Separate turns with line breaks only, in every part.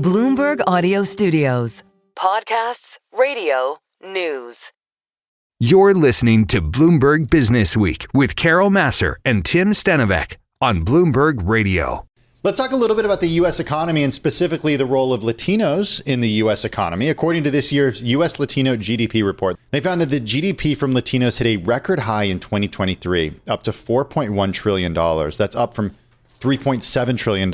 Bloomberg Audio Studios. Podcasts, radio, news.
You're listening to Bloomberg Businessweek with Carol Massar and Tim Stenovec on Bloomberg Radio.
Let's talk a little bit about the U.S. economy and specifically the role of Latinos in the U.S. economy. According to this year's US Latino GDP report, they found that the GDP from Latinos hit a record high in 2023, up to $4.1 trillion. That's up from $3.7 trillion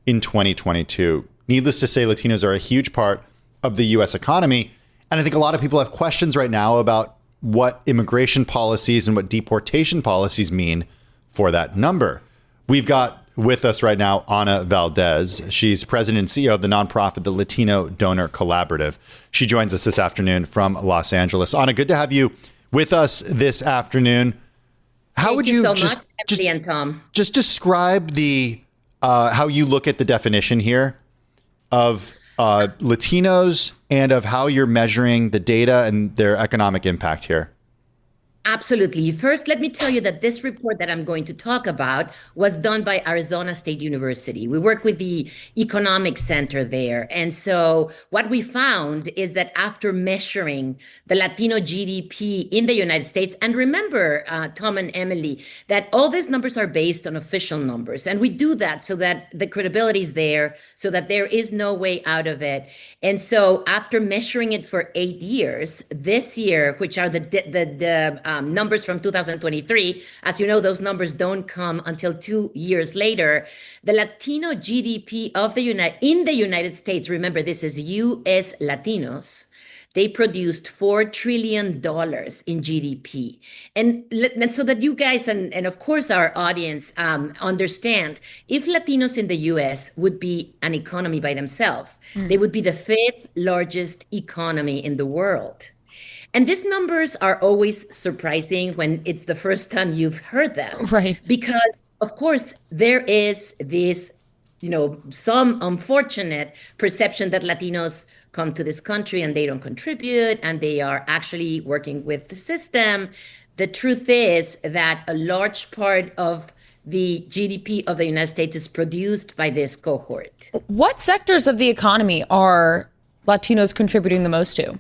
in 2022. Needless to say, Latinos are a huge part of the U.S. economy. And I think a lot of people have questions right now about what immigration policies and what deportation policies mean for that number. We've got with us right now Ana Valdez. She's president and CEO of the nonprofit, the Latino Data Collaborative. She joins us this afternoon from Los Angeles. Ana, good to have you with us this afternoon. How would you
so much, Emily and Tom.
Just describe the how you look at the definition here of Latinos and of how you're measuring the data and their economic impact here?
Absolutely. First, let me tell you that this report that I'm going to talk about was done by Arizona State University. We work with the Economic Center there. And so what we found is that after measuring the Latino GDP in the United States, and remember, Tom and Emily, that all these numbers are based on official numbers. And we do that so that the credibility is there, so that there is no way out of it. And so after measuring it for 8 years, this year, which are the numbers from 2023, as you know, those numbers don't come until 2 years later. The Latino GDP of in the United States, remember, this is US Latinos, they produced $4 trillion in GDP. And so that you guys, and of course our audience, understand, if Latinos in the US would be an economy by themselves, they would be the 5th largest economy in the world. And these numbers are always surprising when it's the first time you've heard them.
Right. Because,
of course, there is this, some unfortunate perception that Latinos come to this country and they don't contribute and they are actually working with the system. The truth is that a large part of the GDP of the United States is produced by this cohort.
What sectors of the economy are Latinos contributing the most to?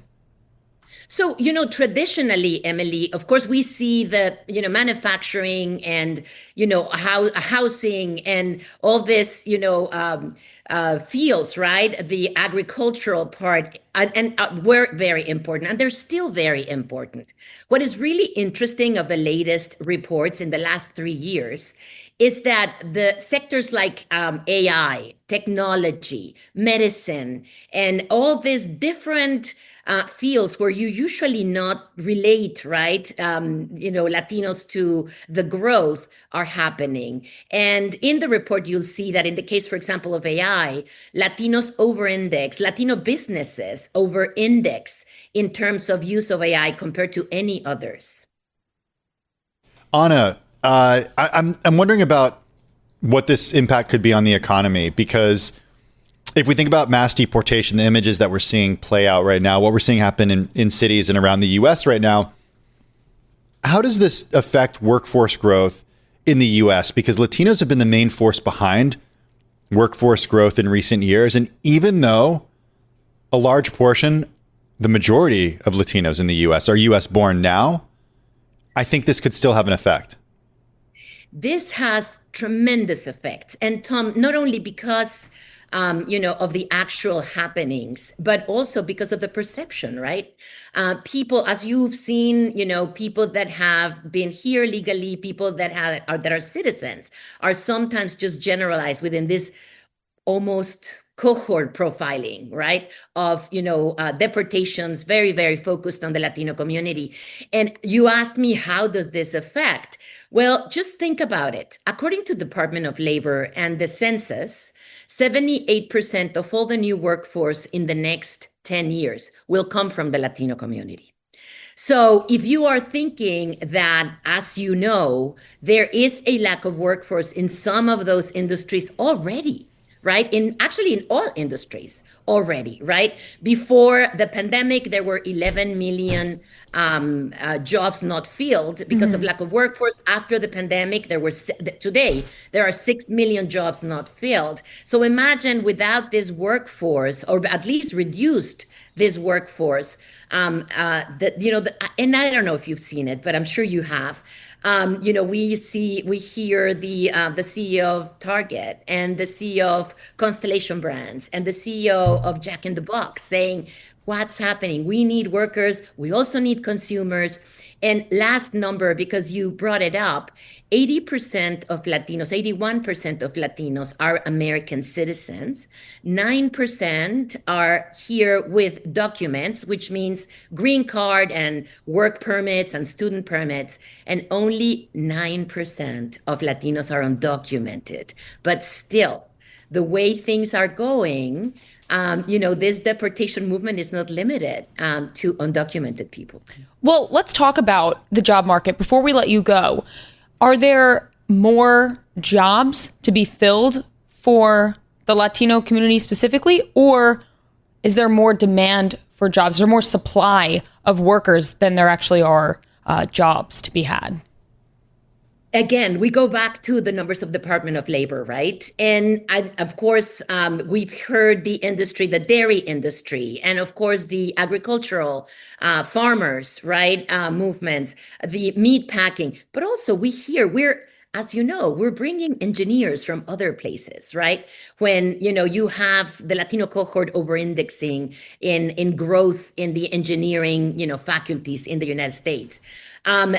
So, traditionally, Emily, of course, we see the, manufacturing and, housing and all this, fields, right? The agricultural part and were very important, and they're still very important. What is really interesting of the latest reports in the last 3 years is that the sectors like AI, technology, medicine, and all these different fields where you usually not relate, right? Latinos to the growth are happening. And in the report, you'll see that in the case, for example, of AI, Latinos over-index, Latino businesses over-index in terms of use of AI compared to any others.
Ana, I'm wondering about what this impact could be on the economy, because if we think about mass deportation, the images that we're seeing play out right now, what we're seeing happen in cities and around the U.S. right now, how does this affect workforce growth in the U.S.? Because Latinos have been the main force behind workforce growth in recent years. And even though a large portion, the majority of Latinos in the U.S. are U.S. born now, I think this could still have an effect.
This has tremendous effects. And Tom, not only because of the actual happenings, but also because of the perception, right? People, as you've seen, people that have been here legally, people that are citizens, are sometimes just generalized within this almost cohort profiling, right? Of, deportations, very, very focused on the Latino community. And you asked me, how does this affect? Well, just think about it. According to the Department of Labor and the census, 78% of all the new workforce in the next 10 years will come from the Latino community. So if you are thinking that, as you know, there is a lack of workforce in some of those industries already, right? In all industries already, right? Before the pandemic, there were 11 million jobs not filled because of lack of workforce. After the pandemic, today there are 6 million jobs not filled. So imagine without this workforce, or at least reduced this workforce, and I don't know if you've seen it, but I'm sure you have. We hear the CEO of Target and the CEO of Constellation Brands and the CEO of Jack in the Box saying, what's happening? We need workers. We also need consumers. And last number, because you brought it up, 80% of Latinos, 81% of Latinos are American citizens. 9% are here with documents, which means green card and work permits and student permits. And only 9% of Latinos are undocumented. But still, the way things are going, this deportation movement is not limited to undocumented people.
Well, let's talk about the job market before we let you go. Are there more jobs to be filled for the Latino community specifically, or is there more demand for jobs? Is there more supply of workers than there actually are jobs to be had?
Again, we go back to the numbers of Department of Labor, right? And of course, we've heard the industry, the dairy industry, and of course, the agricultural farmers, right? Movements, the meat packing. But also as you know, we're bringing engineers from other places, right? When, you have the Latino cohort over-indexing in growth in the engineering, faculties in the United States.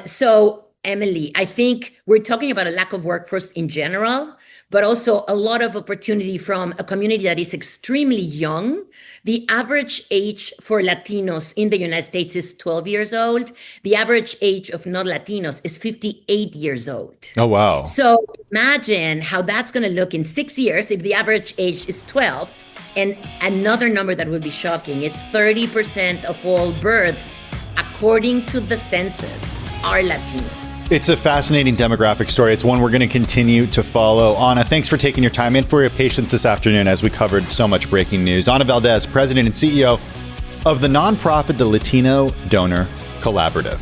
So Emily, I think we're talking about a lack of workforce in general, but also a lot of opportunity from a community that is extremely young. The average age for Latinos in the United States is 12 years old. The average age of non-Latinos is 58 years old.
Oh, wow.
So imagine how that's going to look in 6 years if the average age is 12. And another number that will be shocking is 30% of all births, according to the census, are Latino.
It's a fascinating demographic story. It's one we're going to continue to follow. Anna, thanks for taking your time and for your patience this afternoon as we covered so much breaking news. Anna Valdez, President and CEO of the nonprofit, the Latino Donor Collaborative.